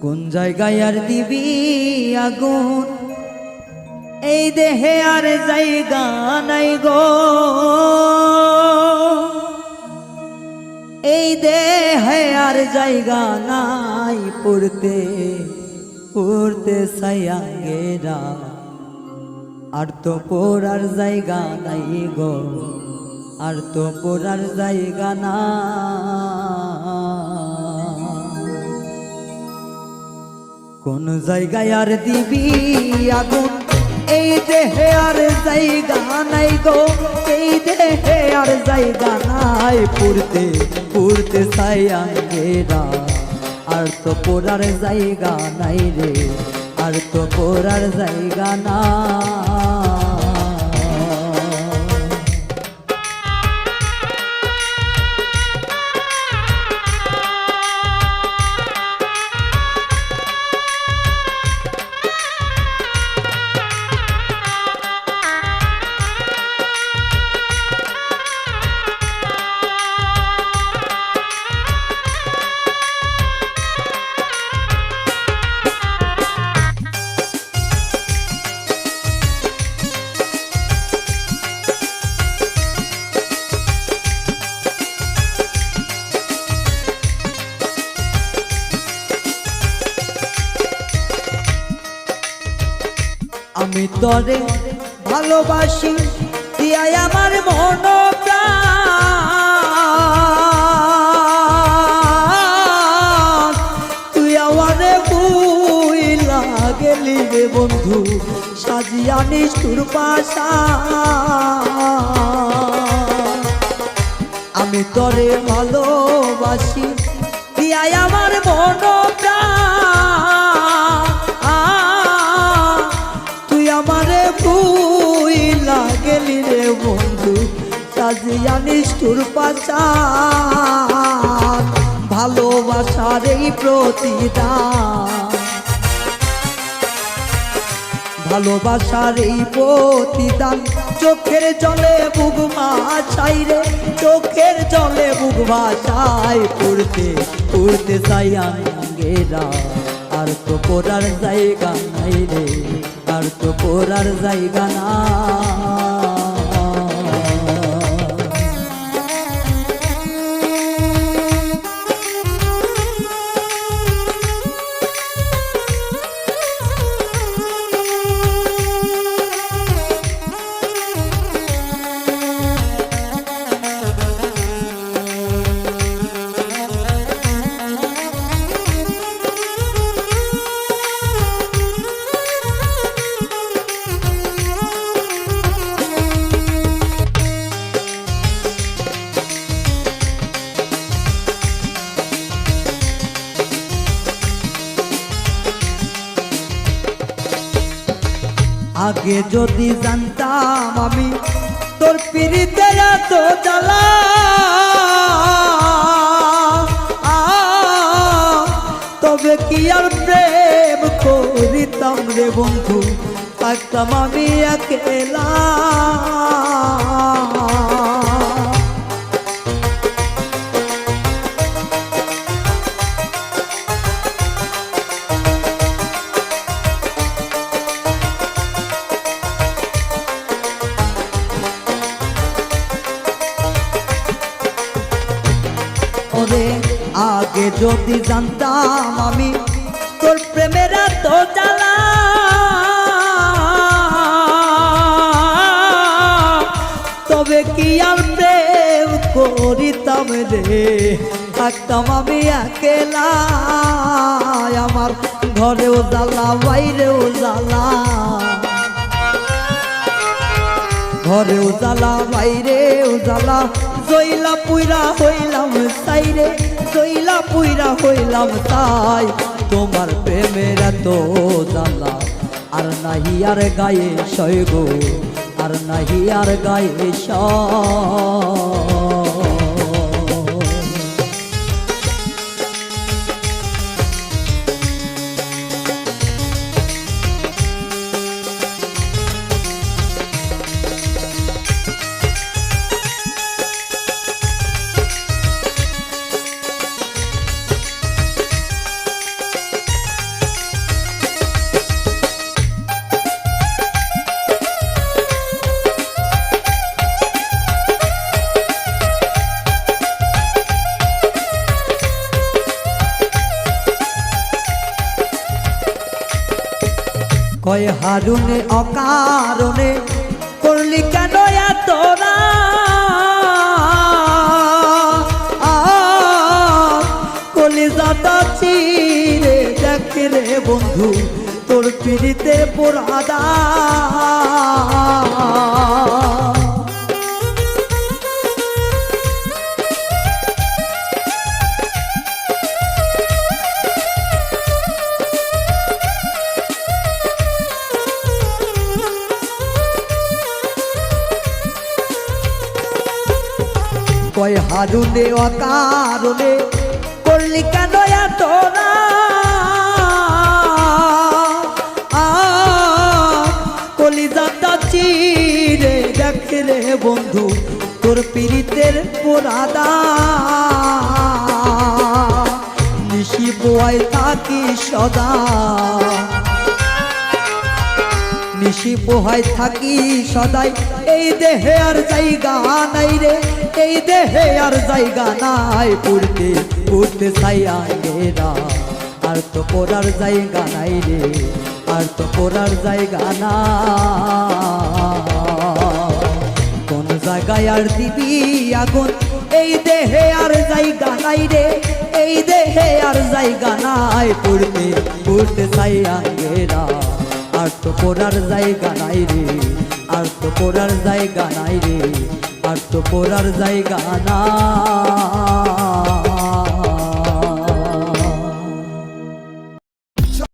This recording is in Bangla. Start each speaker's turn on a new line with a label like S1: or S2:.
S1: কোন জায়গায় আর দিবি আগুন, এই দেহে আর জায়গা নাই গো, এই দেহে আর জায়গা নাই পড়তে পড়তে সায়াঙ্গেরা, আর তো পড়ার জায়গা নাই গো, আর তো পড়ার জায়গা না। কোন জায়গায় আর দিবি আগুন, এই দেহে আর জায়গা নাই গো, এই দেহে আর জায়গা নাই পড়তে পড়তে সায়াঙ্গেরা, আর তো পড়ার জায়গা নাই রে, আর তো পড়ার জায়গা না। আমি তরে ভালোবাসি দিয়াই আমার মন প্রাণ, তুই আমারে ভুইলা গেলি রে বন্ধু, সাজিয়া নিষ্ঠুর পাশা। আমি তরে ভালোবাসি দিয়াই আমার মন প্রাণ, আমারে ভুইলা গেলি রে বন্ধু, সাজিয়া নিষ্ঠুর পাশান। ভালোবাসার এই প্রতিদান, ভালোবাসার এই প্রতিদান, চোখের জলে বুক ভাসাই রে, চোখের জলে বুক ভাসাই পড়তে পড়তে সায়াঙ্গেরা, আর তো পড়ার জায়গা নাই রে, আর তো পড়ার জায়গা না। আগে যদি জানতাম আমি তোর পিরিতে এত জ্বালা, তবে কি আর প্রেম করিতাম রে বন্ধু, থাকতাম আমি একেলা। আগে যদি জানতাম আমি তোর প্রেমের এত জ্বালা, তবে কি আর প্রেম করিতাম রে, থাকতাম আমি একেলা। আমার ঘরেও জ্বালা বাইরেও জ্বালা, ঘরেও জ্বালা বাইরেও জ্বালা, জইলা পুইরা হইলাম সাইরে, জইলা পুইরা হইলাম তাই, তোমার প্রেমের এত জ্বালা, আর নাহি আর গায়ে সয় গো, আর নাহি আর গায়ে সয়। কয় হারুনে অকারণে করলি কেন এতরা কলিজাটা চিরে দেখে রে বন্ধু তোর পিড়িতে পোড়াদা কয় হারুনে অকারণে করলি কেন এতরা কলিজাটা চিরে দেখে রে বন্ধু তোর পীড়িতের পোড়াদা নিশি পোয়াই থাকি সদা নিশি পোহাই থাকি সদাই এই দেহে আর জায়গা নাই রে এই দেহে আর জায়গা নাই পুড়তে পুড়তে ছাইয়া গেরা আর তো পড়ার জায়গা নাই রে আর তো পড়ার জায়গা না কোন জায়গায় আর দিবি আগুন এই দেহে আর জায়গা নাই রে এই দেহে আর জায়গা নাই পুড়তে পুড়তে ছাইয়া গেরা আর তো পড়ার জায়গা নাই রে আর তো পড়ার জায়গা নাই রে আর তো পড়ার জায়গা না